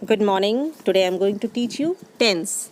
Good morning. Today I am going to teach you tense.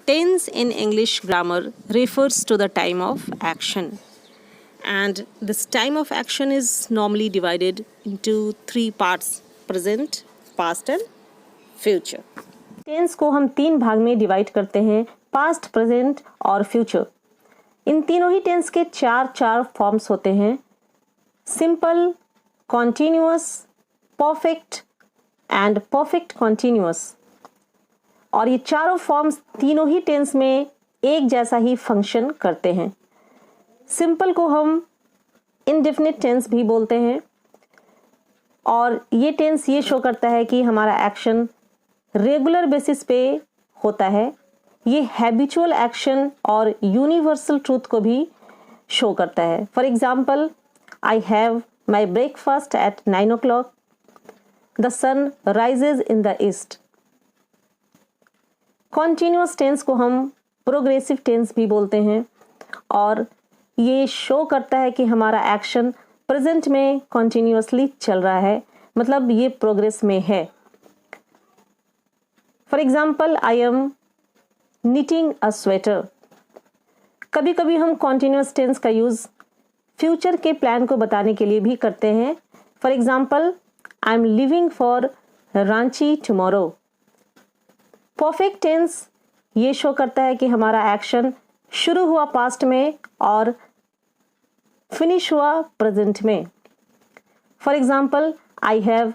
Tense in English grammar refers to the time of action. And this time of action is normally divided into three parts: present, past and future. Tense को हम तीन भाग में divide करते हैं: past, present और future. इन तीनों ही टेंस के चार फॉर्म्स होते हैं: simple, continuous, perfect and perfect continuous. और ये चारों फॉर्म्स तीनों ही टेंस में एक जैसा ही फंक्शन करते हैं। सिंपल को हम इंडेफिनिट टेंस भी बोलते हैं और ये टेंस ये शो करता है कि हमारा एक्शन रेगुलर बेसिस पे होता है। ये हैबिचुअल एक्शन और यूनिवर्सल ट्रूथ को भी शो करता है। For example, I have my breakfast at 9 o'clock. The sun rises in the east. Continuous tense को हम प्रोग्रेसिव टेंस भी बोलते हैं और ये शो करता है कि हमारा एक्शन प्रेजेंट में कॉन्टिन्यूअसली चल रहा है, मतलब ये प्रोग्रेस में है। For example, I am knitting a sweater. कभी कभी हम कॉन्टिन्यूअस टेंस का यूज फ्यूचर के प्लान को बताने के लिए भी करते हैं। For example, I am living for Ranchi tomorrow. Perfect tense ये शो करता है कि हमारा एक्शन शुरू हुआ पास्ट में और फिनिश हुआ प्रेजेंट में। For example, I have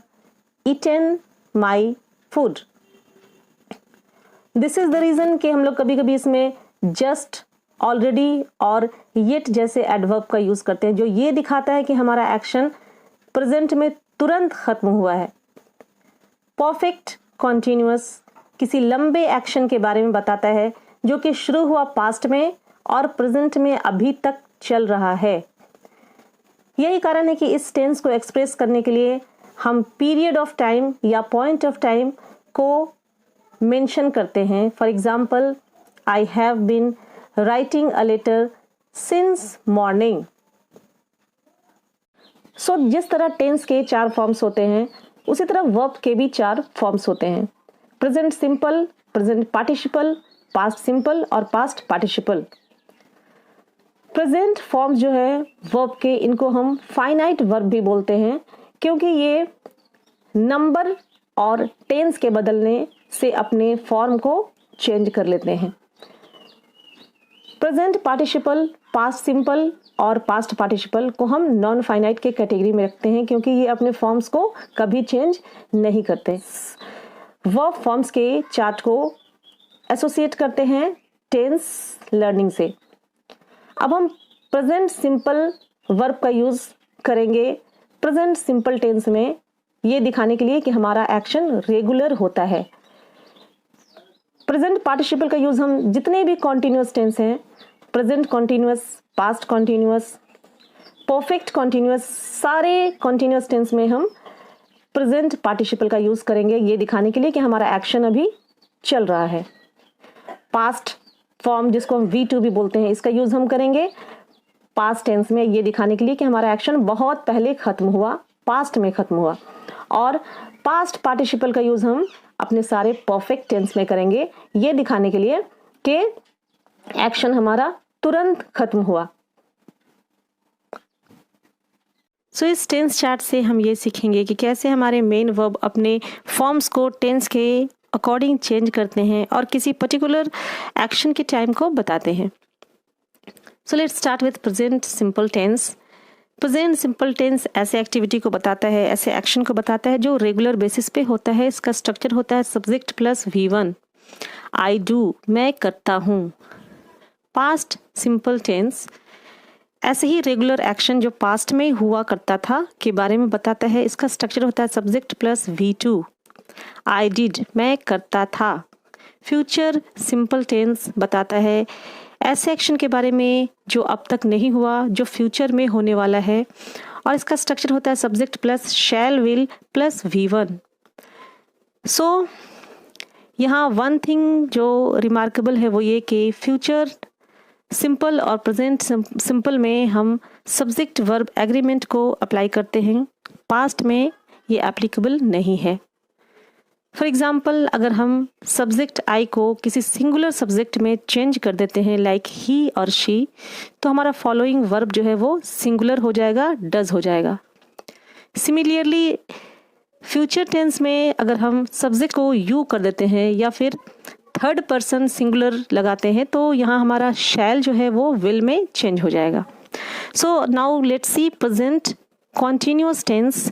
eaten my food. This is the reason कि हम लोग कभी कभी इसमें जस्ट, ऑलरेडी और येट जैसे एडवर्ब का यूज करते हैं, जो ये दिखाता है कि हमारा एक्शन प्रेजेंट में तुरंत खत्म हुआ है। परफेक्ट कॉन्टिन्यूअस किसी लंबे एक्शन के बारे में बताता है जो कि शुरू हुआ पास्ट में और प्रेजेंट में अभी तक चल रहा है। यही कारण है कि इस टेंस को एक्सप्रेस करने के लिए हम पीरियड ऑफ टाइम या पॉइंट ऑफ टाइम को मेंशन करते हैं। For example, I have been writing a letter since morning. So जिस तरह टेंस के 4 फॉर्म्स होते हैं, उसी तरह वर्ब के भी 4 फॉर्म्स होते हैं: present simple, present participle, past simple और पास्ट पार्टिसिपल। प्रेजेंट फॉर्म जो है वर्ब के, इनको हम फाइनाइट वर्ब भी बोलते हैं क्योंकि ये नंबर और टेंस के बदलने से अपने फॉर्म को चेंज कर लेते हैं। प्रेजेंट पार्टिसिपल, पास्ट सिंपल और पास्ट पार्टिसिपल को हम नॉन फाइनाइट के कैटेगरी में रखते हैं क्योंकि ये अपने फॉर्म्स को कभी चेंज नहीं करते। वर्ब फॉर्म्स के चार्ट को एसोसिएट करते हैं टेंस लर्निंग से। अब हम प्रेजेंट सिंपल वर्ब का यूज करेंगे प्रेजेंट सिंपल टेंस में, ये दिखाने के लिए कि हमारा एक्शन रेगुलर होता है। प्रेजेंट पार्टिसिपल का यूज हम जितने भी कॉन्टिन्यूअस टेंस हैं, present continuous, past continuous, perfect continuous, सारे कॉन्टिन्यूअस टेंस में हम प्रेजेंट पार्टिसिपल का यूज करेंगे, ये दिखाने के लिए कि हमारा एक्शन अभी चल रहा है। पास्ट फॉर्म जिसको हम V2 भी बोलते हैं, इसका यूज हम करेंगे पास्ट टेंस में, ये दिखाने के लिए कि हमारा एक्शन बहुत पहले खत्म हुआ, पास्ट में खत्म हुआ। और पास्ट पार्टिसिपल का यूज हम अपने सारे परफेक्ट टेंस में करेंगे, ये दिखाने के लिए कि एक्शन हमारा तुरंत खत्म हुआ। सो इस टेंस चार्ट से हम ये सीखेंगे कि कैसे हमारे मेन वर्ब अपने फॉर्म्स को टेंस के अकॉर्डिंग चेंज करते हैं और किसी पर्टिकुलर एक्शन के टाइम को बताते हैं। So let's start with present simple tense. Present simple tense ऐसे एक्टिविटी को बताता है, ऐसे एक्शन को बताता है जो रेगुलर बेसिस पे होता है। इसका स्ट्रक्चर होता है subject plus V1। I do, मैं करता हूँ। पास्ट सिंपल टेंस ऐसे ही रेगुलर एक्शन जो पास्ट में हुआ करता था के बारे में बताता है। इसका स्ट्रक्चर होता है subject plus V2। I did, मैं करता था। फ्यूचर सिंपल टेंस बताता है ऐसे एक्शन के बारे में जो अब तक नहीं हुआ, जो फ्यूचर में होने वाला है, और इसका स्ट्रक्चर होता है subject plus shall, will plus V1। So यहाँ वन थिंग जो रिमार्केबल है वो ये कि फ्यूचर सिंपल और प्रेजेंट सिंपल में हम सब्जेक्ट वर्ब एग्रीमेंट को अप्लाई करते हैं, पास्ट में ये एप्लीकेबल नहीं है। फॉर एग्जाम्पल अगर हम सब्जेक्ट आई को किसी सिंगुलर सब्जेक्ट में चेंज कर देते हैं लाइक ही और शी, तो हमारा फॉलोइंग वर्ब जो है वो सिंगुलर हो जाएगा, डज हो जाएगा। सिमिलरली फ्यूचर टेंस में अगर हम सब्जेक्ट को यू कर देते हैं या फिर थर्ड पर्सन सिंगुलर लगाते हैं तो यहाँ हमारा शैल जो है वो विल में चेंज हो जाएगा। So now let's see present continuous tense.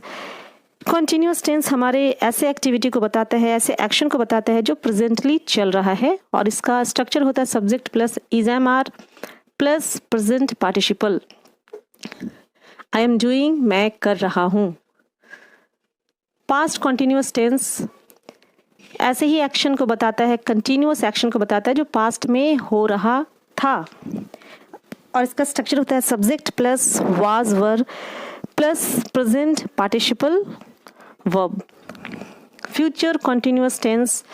Continuous tense हमारे ऐसे एक्टिविटी को बताता है, ऐसे एक्शन को बताता है जो प्रेजेंटली चल रहा है, और इसका स्ट्रक्चर होता है subject plus is am are plus present participle. I am doing, मैं कर रहा हूँ। पास्ट कॉन्टिन्यूअस टेंस ऐसे ही एक्शन को बताता है, कंटिन्यूअस एक्शन को बताता है जो पास्ट में हो रहा था, और इसका स्ट्रक्चर होता है subject plus was were plus present participle verb. Future continuous tense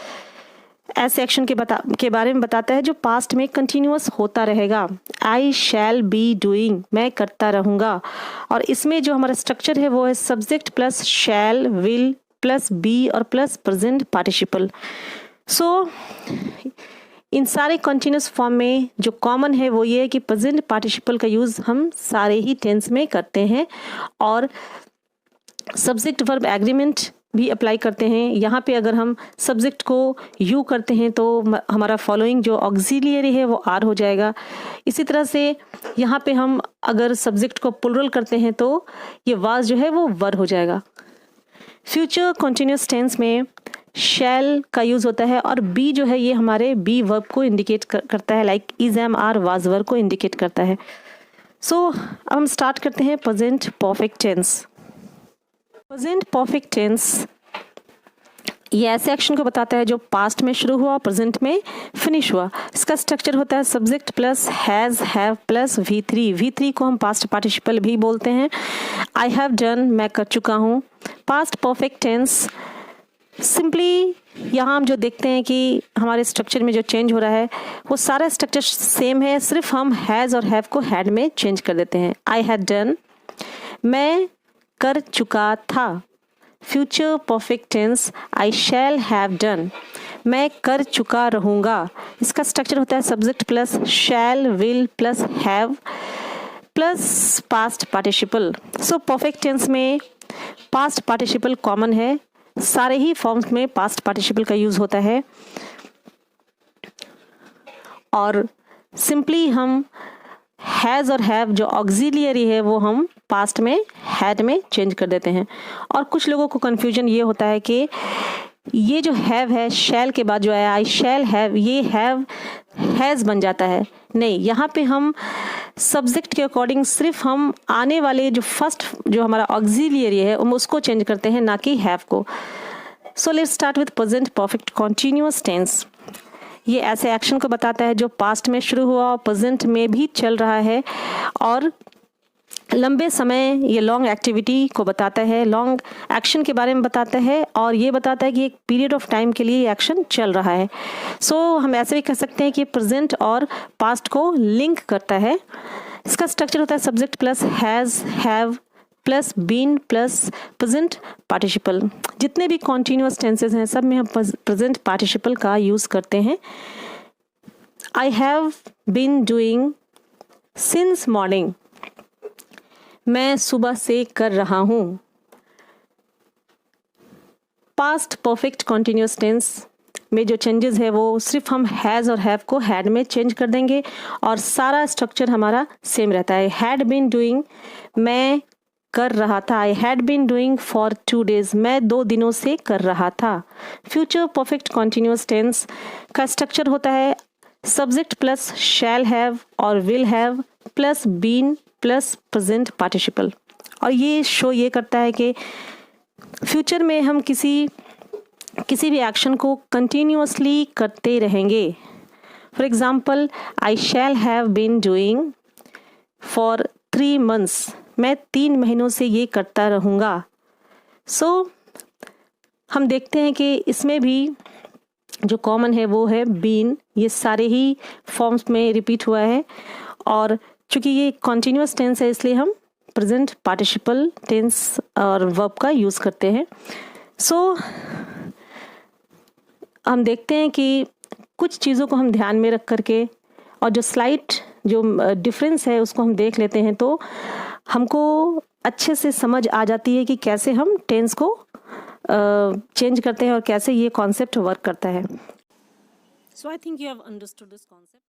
ऐसे एक्शन के बारे में बताता है जो पास्ट में कंटिन्यूअस होता रहेगा। आई शैल बी डूइंग, मैं करता रहूँगा, और इसमें जो हमारा स्ट्रक्चर है वो है subject plus shall will plus be और प्लस प्रेजेंट पार्टिसिपल। सो इन सारे कंटिन्यूअस फॉर्म में जो कॉमन है वो ये है कि प्रेजेंट पार्टिसिपल का यूज़ हम सारे ही टेंस में करते हैं, और सब्जेक्ट वर्ब एग्रीमेंट भी अप्लाई करते हैं। यहाँ पे अगर हम सब्जेक्ट को यू करते हैं तो हमारा फॉलोइंग जो ऑक्सिलियरी है वो आर हो जाएगा। इसी तरह से यहाँ पे हम अगर सब्जेक्ट को प्लुरल करते हैं तो ये वाज जो है वो वर हो जाएगा। फ्यूचर कॉन्टिन्यूअस टेंस में शैल का यूज़ होता है, और बी जो है ये हमारे बी वर्ब को इंडिकेट करता है, like is am are was were को इंडिकेट करता है। सो अब हम स्टार्ट करते हैं present perfect tense. Present perfect tense ये ऐसे एक्शन को बताता है जो पास्ट में शुरू हुआ, प्रेजेंट में फिनिश हुआ। इसका स्ट्रक्चर होता है subject plus has have plus V3। V3 को हम पास्ट पार्टिसिपल भी बोलते हैं। आई हैव डन, मैं कर चुका हूँ। पास्ट परफेक्ट टेंस सिंपली यहाँ हम जो देखते हैं कि हमारे स्ट्रक्चर में जो चेंज हो रहा है वो सारा स्ट्रक्चर सेम है, सिर्फ हम हैज़ और हैव को हैड में चेंज कर देते हैं। आई हैड डन, मैं कर चुका था। Future perfect tense I shall have done, मैं कर चुका रहूँगा। इसका स्ट्रक्चर होता है subject plus shall will plus have plus past participle. So perfect tense में पास्ट पार्टिसिपल कॉमन है, सारे ही फॉर्म्स में पास्ट पार्टिसिपल का यूज़ होता है, और सिंपली हम हैज़ और हैव जो ऑक्सिलियरी है वो हम पास्ट में हैड में चेंज कर देते हैं। और कुछ लोगों को कन्फ्यूजन ये होता है कि ये जो हैव है शैल के बाद जो है आई शैल हैव, ये हैव हैज़ बन जाता है। नहीं, यहाँ पे हम सब्जेक्ट के अकॉर्डिंग सिर्फ हम आने वाले जो फर्स्ट जो हमारा ऑक्सिलियरी है उसको चेंज करते हैं, ना कि हैव को। So let's start with present perfect continuous tense. ये ऐसे एक्शन को बताता है जो पास्ट में शुरू हुआ, प्रेजेंट में भी चल रहा है, और लंबे समय ये लॉन्ग एक्टिविटी को बताता है, लॉन्ग एक्शन के बारे में बताता है, और ये बताता है कि एक पीरियड ऑफ टाइम के लिए ये एक्शन चल रहा है। सो हम ऐसे भी कह सकते हैं कि प्रेजेंट और पास्ट को लिंक करता है। इसका स्ट्रक्चर होता है subject plus has have plus been plus present participle. जितने भी कॉन्टिन्यूअस टेंसेस हैं सब में हम प्रेजेंट पार्टिसिपल का यूज़ करते हैं। I have been doing since morning, मैं सुबह से कर रहा हूँ। पास्ट परफेक्ट कॉन्टिन्यूअस टेंस में जो चेंजेस है वो सिर्फ हम हैज़ और हैव को हैड में चेंज कर देंगे, और सारा स्ट्रक्चर हमारा सेम रहता है। हैड बीन डूइंग, मैं कर रहा था। I had been doing for 2 days, मैं 2 दिनों से कर रहा था। फ्यूचर परफेक्ट कॉन्टिन्यूअस टेंस का स्ट्रक्चर होता है सब्जेक्ट प्लस शैल हैव और will have plus been plus present participle, और ये शो ये करता है कि फ्यूचर में हम किसी भी एक्शन को कंटिन्यूअसली करते रहेंगे। For example I shall have been doing for 3 months, मैं 3 महीनों से ये करता रहूँगा। सो हम देखते हैं कि इसमें भी जो कॉमन है वो है बीन, ये सारे ही फॉर्म्स में रिपीट हुआ है, और चूँकि ये कॉन्टिन्यूअस टेंस है इसलिए हम प्रेजेंट पार्टिसिपल टेंस और वर्ब का यूज़ करते हैं। सो हम देखते हैं कि कुछ चीज़ों को हम ध्यान में रख करके और जो स्लाइट जो डिफरेंस है उसको हम देख लेते हैं तो हमको अच्छे से समझ आ जाती है कि कैसे हम टेंस को चेंज करते हैं और कैसे ये कॉन्सेप्ट वर्क करता है. So I think you have understood this concept.